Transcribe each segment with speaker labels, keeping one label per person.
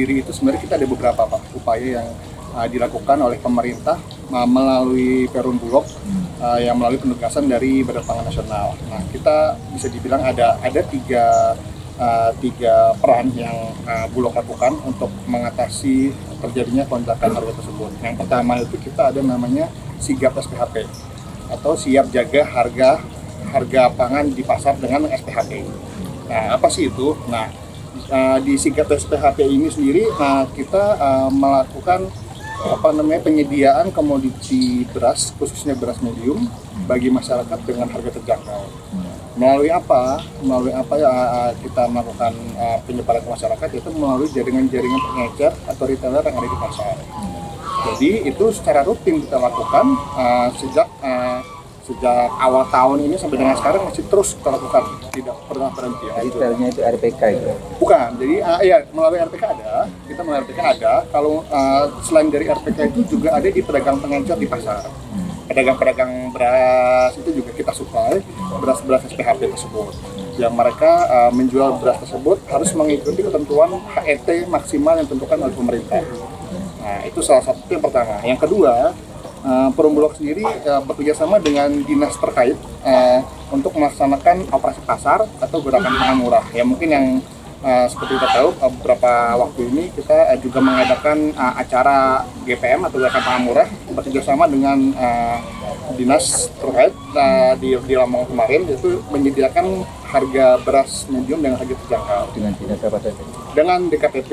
Speaker 1: sendiri itu sebenarnya kita ada beberapa upaya yang dilakukan oleh pemerintah melalui Perum Bulog yang melalui penugasan dari Badan Pangan Nasional. Nah, kita bisa dibilang ada tiga peran yang Bulog lakukan untuk mengatasi terjadinya lonjakan harga tersebut. Yang pertama itu kita ada namanya sigap SPHP atau siap jaga harga pangan di pasar dengan SPHP. Nah, apa sih itu? Nah, di sigap SPHP ini sendiri kita melakukan penyediaan komoditi beras, khususnya beras medium bagi masyarakat dengan harga terjangkau. Melalui apa kita melakukan penyebaran ke masyarakat, itu melalui jaringan-jaringan pengecer atau retailer yang ada di pasar. Jadi itu secara rutin kita lakukan sejak awal tahun ini sampai dengan sekarang masih terus kita lakukan, tidak pernah berhenti.
Speaker 2: Retailnya itu RPK itu?
Speaker 1: Bukan, jadi melalui RPK ada, kita melalui RPK ada. Kalau selain dari RPK itu juga ada di pedagang pengecer di pasar. Pedagang-pedagang beras itu juga kita supply beras-beras SPHP tersebut. Yang mereka menjual beras tersebut harus mengikuti ketentuan HET maksimal yang ditentukan oleh pemerintah. Nah, itu salah satu yang pertama. Yang kedua, Perum Bulog sendiri bekerja sama dengan dinas terkait untuk melaksanakan operasi pasar atau gerakan pangan murah. Ya mungkin yang seperti kita tahu beberapa waktu ini kita juga mengadakan acara GPM atau gerakan pangan murah bekerja sama dengan dinas terkait di Lamongan kemarin, itu menyediakan harga beras medium dengan harga terjangkau. Dengan dinas apa saja? Dengan DKPP,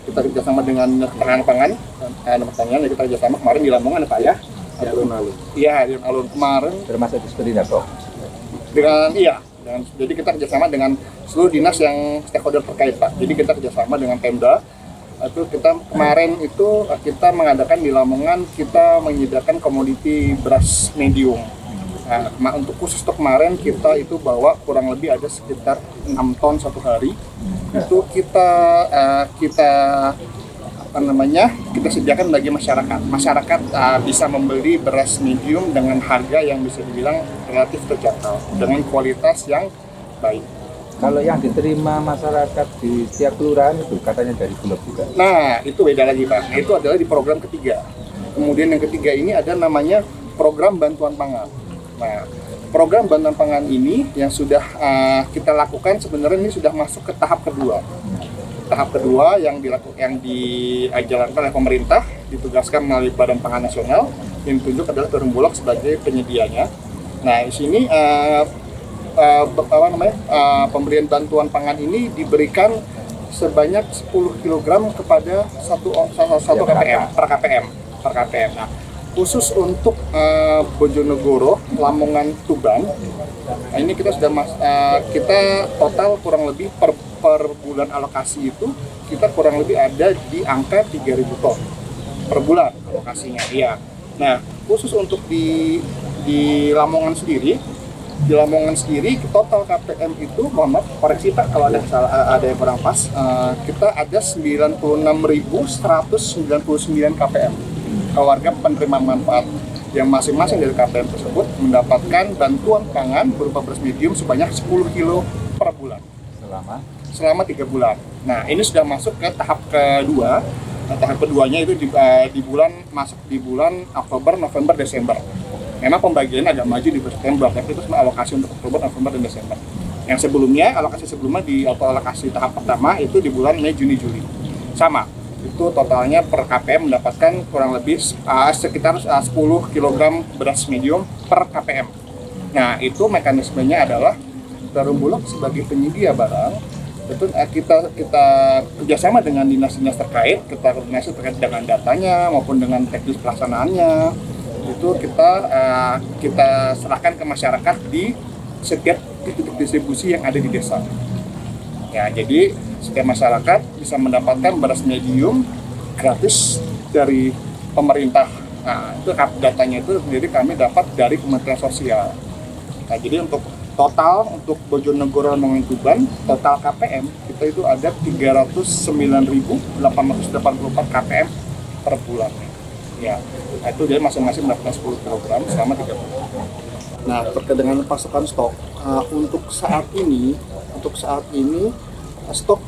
Speaker 1: kita kerjasama dengan Ketahanan Pangan, pertanian kita kerjasama kemarin di Lamongan, Pak ya. Di alun-alun. Iya, di alun kemarin.
Speaker 2: Termasuk di seperti Dapok.
Speaker 1: Jadi kita kerjasama dengan seluruh dinas yang stakeholder terkait, Pak. Jadi kita kerjasama dengan Pemda. Itu kita kemarin itu kita mengadakan di Lamongan, kita menyediakan komoditi beras medium. Nah, untuk khusus untuk kemarin kita itu bawa kurang lebih ada sekitar 6 ton satu hari. Itu kita sediakan bagi masyarakat. Masyarakat bisa membeli beras medium dengan harga yang bisa dibilang relatif terjangkau dengan kualitas yang baik.
Speaker 2: Kalau yang diterima masyarakat di setiap kelurahan itu katanya dari Bulog juga.
Speaker 1: Nah, itu beda lagi, Pak. Nah, itu adalah di program ketiga. Kemudian yang ketiga ini ada namanya program bantuan pangan. Nah, program bantuan pangan ini yang sudah kita lakukan sebenarnya ini sudah masuk ke tahap kedua. Tahap kedua yang dijalankan oleh pemerintah, ditugaskan melalui Badan Pangan Nasional, yang ditunjuk adalah Perum Bulog sebagai penyedianya. Nah, di sini pemberian bantuan pangan ini diberikan sebanyak 10 kg kepada satu KPM per KPM. Nah, khusus untuk Bojonegoro, Lamongan, Tuban, nah ini kita sudah kita total kurang lebih per bulan alokasi itu kita kurang lebih ada di angka 3.000 ton per bulan alokasinya. Iya. Nah, khusus untuk di Lamongan sendiri, total KPM itu, mohon maaf koreksi Pak kalau ada yang kurang pas, kita ada 96.199 KPM warga penerima manfaat yang masing-masing dari KPM tersebut mendapatkan bantuan pangan berupa beras medium sebanyak 10 kilo per bulan selama 3 bulan. Nah, ini sudah masuk ke tahap kedua. Nah, tahap keduanya itu masuk di bulan Oktober, November, Desember. Memang pembagiannya agak maju di September, tapi itu cuma alokasi untuk Oktober, November, dan Desember. Yang sebelumnya, alokasi tahap pertama itu di bulan Mei, Juni, Juli. Sama, itu totalnya per KPM mendapatkan kurang lebih sekitar 10 kg beras medium per KPM. Nah, itu mekanismenya adalah Perum Bulog sebagai penyedia barang, itu kita kerjasama dengan dinas-dinas terkait, kita koordinasi terkait dengan datanya maupun dengan teknis pelaksanaannya. Itu kita serahkan ke masyarakat di setiap titik distribusi yang ada di desa. Ya, jadi setiap masyarakat bisa mendapatkan beras medium gratis dari pemerintah. Nah, itu datanya itu sendiri kami dapat dari Kementerian Sosial. Nah, jadi untuk Bojonegoro, Lamongan, Tuban, total KPM kita itu ada 309.884 KPM per bulan. Ya, nah itu dia masing-masing mendapatkan 10 kg selama 3 bulan. Nah, terkait dengan pasokan stok, untuk saat ini stok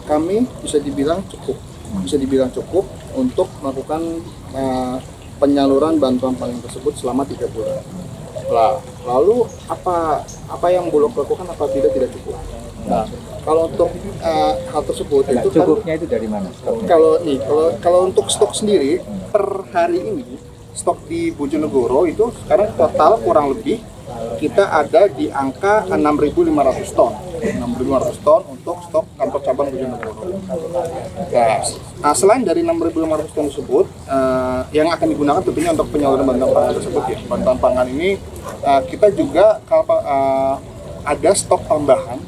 Speaker 1: kami bisa dibilang cukup. bisa dibilang cukup untuk melakukan penyaluran bantuan pangan tersebut selama 3 bulan. Lalu apa yang Bulog lakukan apabila tidak cukup? Nah, kalau untuk hal tersebut itu
Speaker 2: cukupnya itu dari mana?
Speaker 1: Kalau untuk stok sendiri per hari ini stok di Bojonegoro itu sekarang total kurang lebih kita ada di angka 6.500 ton. 6.500 ton untuk stok kantor cabang Bojonegoro. Nah, selain dari 6.500 ton tersebut, yang akan digunakan tentunya untuk penyaluran bantuan pangan tersebut ya. Bantuan pangan ini kita juga ada stok tambahan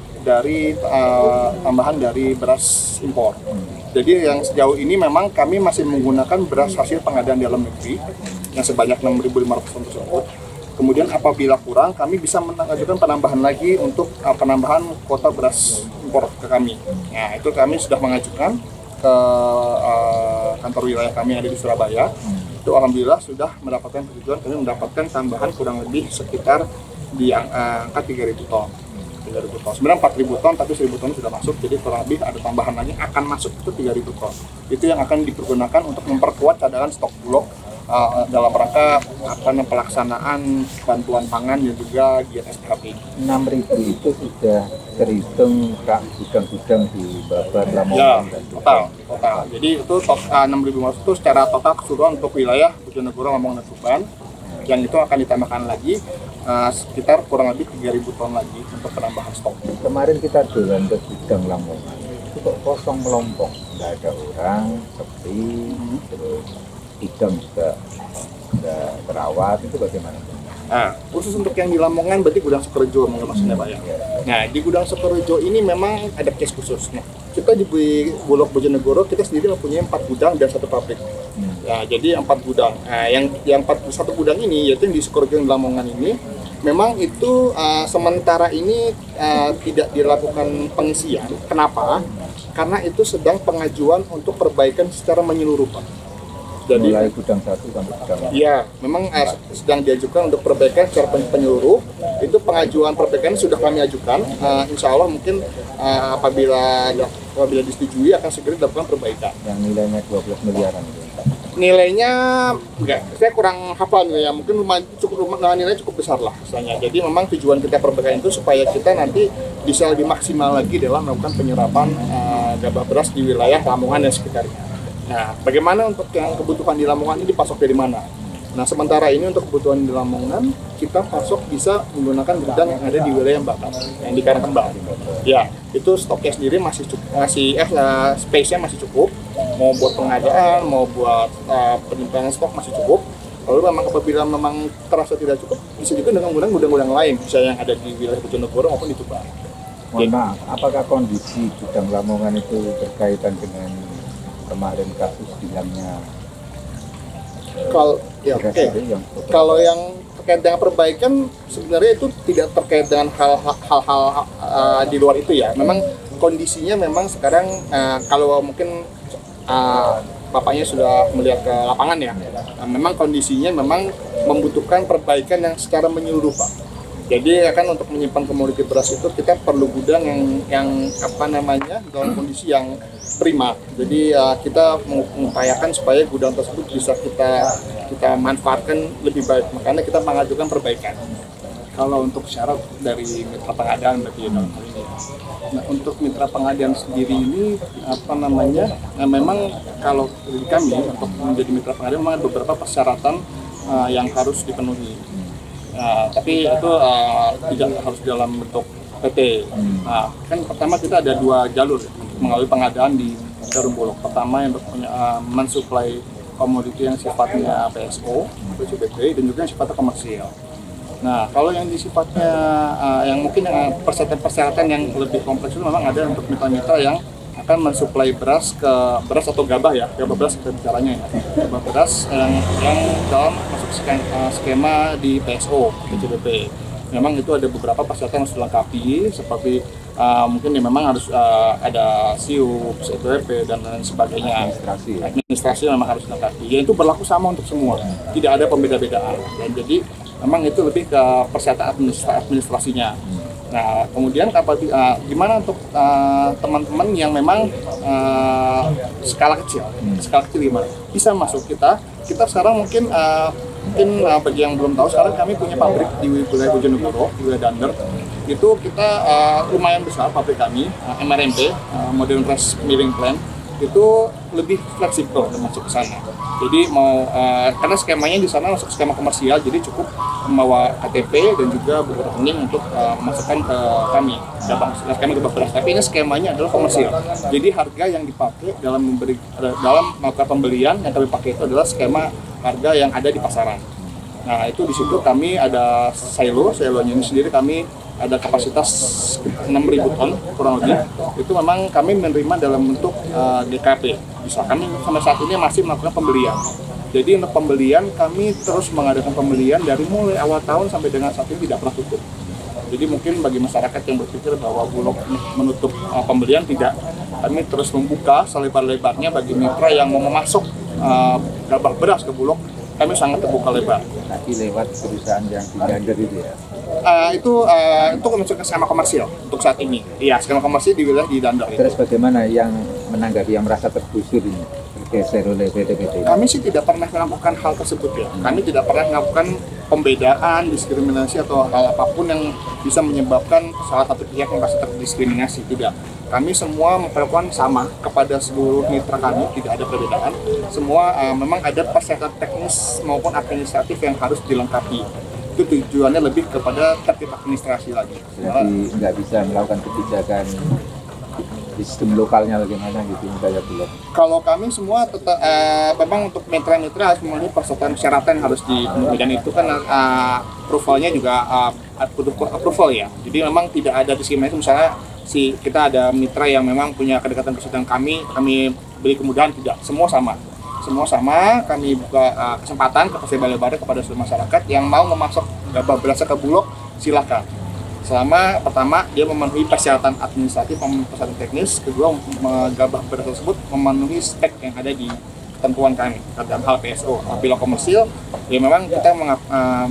Speaker 1: dari beras impor. Jadi yang sejauh ini memang kami masih menggunakan beras hasil pengadaan dalam negeri yang sebanyak 6.500 ton tersebut. Kemudian apabila kurang, kami bisa mengajukan penambahan lagi untuk penambahan kuota beras impor ke kami. Nah, itu kami sudah mengajukan ke kantor wilayah kami yang ada di Surabaya. Itu alhamdulillah sudah mendapatkan persetujuan, kami mendapatkan tambahan kurang lebih sekitar di angka 3.000 ton. 3.000 ton. Sebenarnya 4.000 ton, tapi 1.000 ton sudah masuk, jadi kurang lebih ada tambahan lagi akan masuk itu 3.000 ton. Itu yang akan dipergunakan untuk memperkuat cadangan stok Bulog dalam rangka pelaksanaan bantuan pangan dan juga giat SPHP.
Speaker 2: 6.000 itu sudah terhitung gudang-gudang di Babar, Lamongan
Speaker 1: ya, total. Jadi itu 6.500 itu secara total keseluruhan untuk wilayah Bojonegoro, Lamongan, dan Tuban. Yang itu akan ditambahkan lagi sekitar kurang lebih 3.000 ton lagi untuk penambahan stok.
Speaker 2: Kemarin kita jalan ke gudang Lamongan, itu kok kosong melompong, nggak ada orang, sepi, terus hidang juga nggak terawat, itu bagaimana?
Speaker 1: Nah, khusus untuk yang di Lamongan berarti gudang Sukorejo maksudnya Pak ya. Nah, di gudang Sukorejo ini memang ada case khusus. Nah, kita di Bulog Bojonegoro kita sendiri mempunyai 4 gudang dan 1 pabrik. Nah, jadi 4 gudang. Nah, yang 1 gudang ini yaitu di Sukorejo dan Lamongan ini memang itu sementara ini tidak dilakukan pengisian. Kenapa? Karena itu sedang pengajuan untuk perbaikan secara menyeluruh, Pak. Jadi
Speaker 2: mulai gudang 1 sampai gudang 4.
Speaker 1: Iya, memang sedang diajukan untuk perbaikan secara penyeluruh. Itu pengajuan perbaikan sudah kami ajukan. Insya Allah mungkin apabila disetujui akan segera dilakukan perbaikan.
Speaker 2: Yang nilainya 12 miliaran itu.
Speaker 1: Nilainya enggak, saya kurang hafal ya. Mungkin nilainya cukup besar lah misalnya. Jadi memang tujuan kita perbaikan itu supaya kita nanti bisa lebih maksimal lagi dalam melakukan penyerapan gabah beras di wilayah Lamongan dan sekitarnya. Nah, bagaimana untuk yang kebutuhan di Lamongan ini dipasok dari mana? Nah, sementara ini untuk kebutuhan di Lamongan, kita pasok bisa menggunakan gudang yang ada di wilayah Batam, yang di Karangkembang. Ya, itu stoknya sendiri masih cukup, space-nya masih cukup. Mau buat pengadaan, mau buat penyimpanan stok masih cukup. Lalu memang apabila memang terasa tidak cukup, bisa juga dengan gudang-gudang lain, bisa yang ada di wilayah Bojonegoro maupun di Tuban.
Speaker 2: Mohon maaf, apakah kondisi gudang Lamongan itu berkaitan dengan kemarin kasus hilangnya
Speaker 1: kalau yang terkait dengan perbaikan sebenarnya itu tidak terkait dengan hal-hal di luar itu ya. Memang kondisinya memang sekarang kalau mungkin bapaknya sudah melihat ke lapangan ya, memang kondisinya memang membutuhkan perbaikan yang secara menyeluruh, Pak. Jadi akan untuk menyimpan komoditi beras itu kita perlu gudang yang dalam kondisi yang prima. Jadi kita mengupayakan supaya gudang tersebut bisa kita manfaatkan lebih baik. Makanya kita mengajukan perbaikan. Kalau untuk syarat dari mitra pengadaan berarti dalam hal ini. Nah, untuk mitra pengadaan sendiri ini memang kalau dari kami untuk menjadi mitra pengadaan memang ada beberapa persyaratan yang harus dipenuhi. Tapi itu tidak harus dalam bentuk PT. Nah, kan pertama kita ada 2 jalur melalui pengadaan di Perum Bulog. Pertama yang mensuplai komoditi yang sifatnya PSO, PCBP, dan juga yang sifatnya komersial. Nah, kalau yang sifatnya yang mungkin persyaratan yang lebih kompleks itu memang ada untuk mitra-mitra yang akan mensuplai beras atau gabah ya, gabah beras kita bicaranya ya, gabah beras yang dalam masuk skema di PSO, PCBP. Memang itu ada beberapa persyaratan yang harus dilengkapi seperti mungkin ya memang harus ada SIUP, SPWP dan lain sebagainya. Administrasi memang harus dilengkapi. Ya itu berlaku sama untuk semua, tidak ada pembeda-bedaan. Dan jadi memang itu lebih ke persyaratan administrasinya. Nah, kemudian gimana untuk teman-teman yang memang skala kecil gimana? Bisa masuk kita sekarang mungkin bagi yang belum tahu, sekarang kami punya pabrik di wilayah Bojonegoro, di wilayah Dander. Itu kita lumayan besar pabrik kami, MRMP, Modern Rice Milling Plant, itu lebih fleksibel masuk ke sana. Jadi karena skemanya di sana masuk skema komersial, jadi cukup membawa KTP dan juga buku rekening untuk memasukkan ke kami skema gebah beras. Tapi ini skemanya adalah komersial. Jadi harga yang dipakai dalam melakukan pembelian yang kami pakai itu adalah skema harga yang ada di pasaran. Nah, itu di situ kami ada silonya ini sendiri kami ada kapasitas 6.000 ton kurang lebih. Itu memang kami menerima dalam bentuk DKP. Bisa kami sampai saat ini masih melakukan pembelian. Jadi untuk pembelian kami terus mengadakan pembelian dari mulai awal tahun sampai dengan saat ini tidak pernah tutup. Jadi mungkin bagi masyarakat yang berpikir bahwa Bulog menutup pembelian, tidak. Kami terus membuka selebar-lebarnya bagi mitra yang mau memasuk gabah beras ke Bulog. Kami sangat terbuka lebar.
Speaker 2: Nanti lewat perusahaan yang di Dander itu ya?
Speaker 1: Itu masuk ke skema komersial untuk saat ini. Iya, skema komersial di wilayah di Dander.
Speaker 2: Terus bagaimana yang menanggapi yang merasa tergusur ini? Bergeser oleh PT-PT?
Speaker 1: Kami sih tidak pernah melakukan hal tersebut ya. Kami tidak pernah melakukan pembedaan, diskriminasi atau hal apapun yang bisa menyebabkan salah satu pihak yang merasa terdiskriminasi. Tidak. Kami semua memperlakukan sama kepada seluruh mitra kami, tidak ada perbedaan. Semua memang ada persyaratan teknis maupun administratif yang harus dilengkapi. Itu tujuannya lebih kepada tertib administrasi lagi.
Speaker 2: Jadi nggak bisa melakukan kebijakan di sistem lokalnya bagaimana gitu, misalnya Bulog.
Speaker 1: Kalau kami semua tetap memang untuk mitra-mitra harus memenuhi persyaratan yang harus dipenuhi, dan itu kan approval-nya juga approval ya. Jadi memang tidak ada diskriminasi. Misalnya kita ada mitra yang memang punya kedekatan dengan kami beri kemudahan, tidak, semua sama, kami buka kesempatan ke lebar kepada seluruh masyarakat yang mau memasok gabah beras ke Bulog, silakan. Selama pertama dia memenuhi persyaratan administratif, memenuhi persyaratan teknis, kedua gabah beras tersebut memenuhi spek yang ada di ketentuan kami dalam hal PSO. Apabila komersil, ya memang kita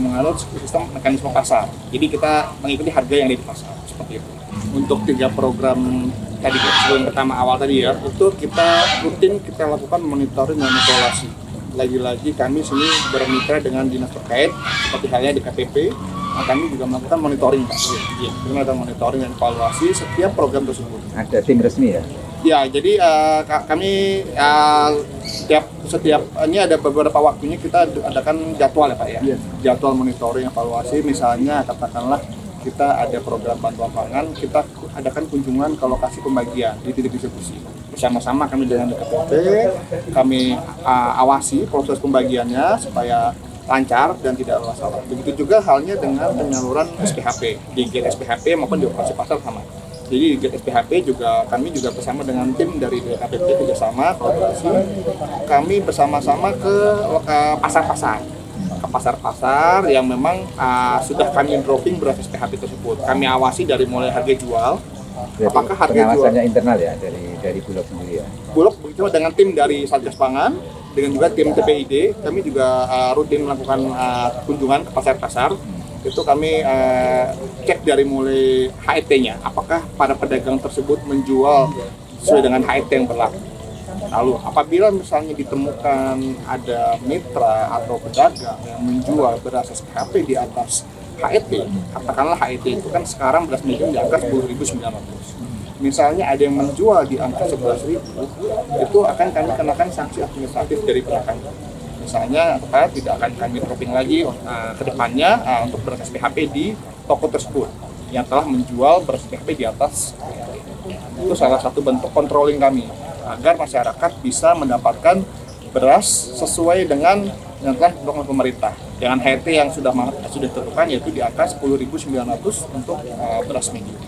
Speaker 1: menganut sistem mekanisme pasar. Jadi kita mengikuti harga yang ada di pasar, seperti itu. Untuk 3 program tadi sebelum pertama awal tadi ya, itu kita rutin lakukan monitoring dan evaluasi. Lagi-lagi kami sini bermitra dengan dinas terkait seperti halnya di KPP. Kami juga melakukan monitoring, Pak. Iya, kita monitoring dan evaluasi setiap program tersebut.
Speaker 2: Ada tim resmi ya?
Speaker 1: Ya, jadi kami setiap ini ada beberapa waktunya kita adakan jadwal ya Pak ya. Yes. Jadwal monitoring evaluasi, misalnya katakanlah kita ada program bantuan pangan, kita adakan kunjungan ke lokasi pembagian di titik distribusi. Bersama-sama kami dengan DKPP, kami awasi proses pembagiannya supaya lancar dan tidak ada masalah. Begitu juga halnya dengan penyaluran SPHP di gate SPHP maupun di operasi pasar sama. Jadi di gate SPHP juga kami juga bersama dengan tim dari DKPP kerjasama kolaborasi. Kami bersama-sama ke pasar-pasar yang memang sudah kami dropping beras SPHP tersebut. Kami awasi dari mulai harga jual.
Speaker 2: Jadi
Speaker 1: apakah harga
Speaker 2: pengawasannya
Speaker 1: jual
Speaker 2: internal ya dari Bulog sendiri ya?
Speaker 1: Bulog begitu dengan tim dari Satgas Pangan, dengan juga tim TPID, kami juga rutin melakukan kunjungan ke pasar-pasar. Itu kami cek dari mulai HET-nya, apakah para pedagang tersebut menjual sesuai dengan HET yang berlaku. Lalu apabila misalnya ditemukan ada mitra atau pedagang yang menjual beras SPHP di atas HET, katakanlah HET itu kan sekarang beras medium di angka 10.900. Misalnya ada yang menjual di angka 11.000, itu akan kami kenakan sanksi administratif dari pihak kami. Misalnya, tidak akan kami dropping lagi ke depannya untuk beras SPHP di toko tersebut yang telah menjual beras SPHP di atas. Itu salah satu bentuk controlling kami agar masyarakat bisa mendapatkan beras sesuai dengan yang telah ditentukan pemerintah. Dengan HET yang sudah ditentukan yaitu di angka 10.900 untuk beras medium.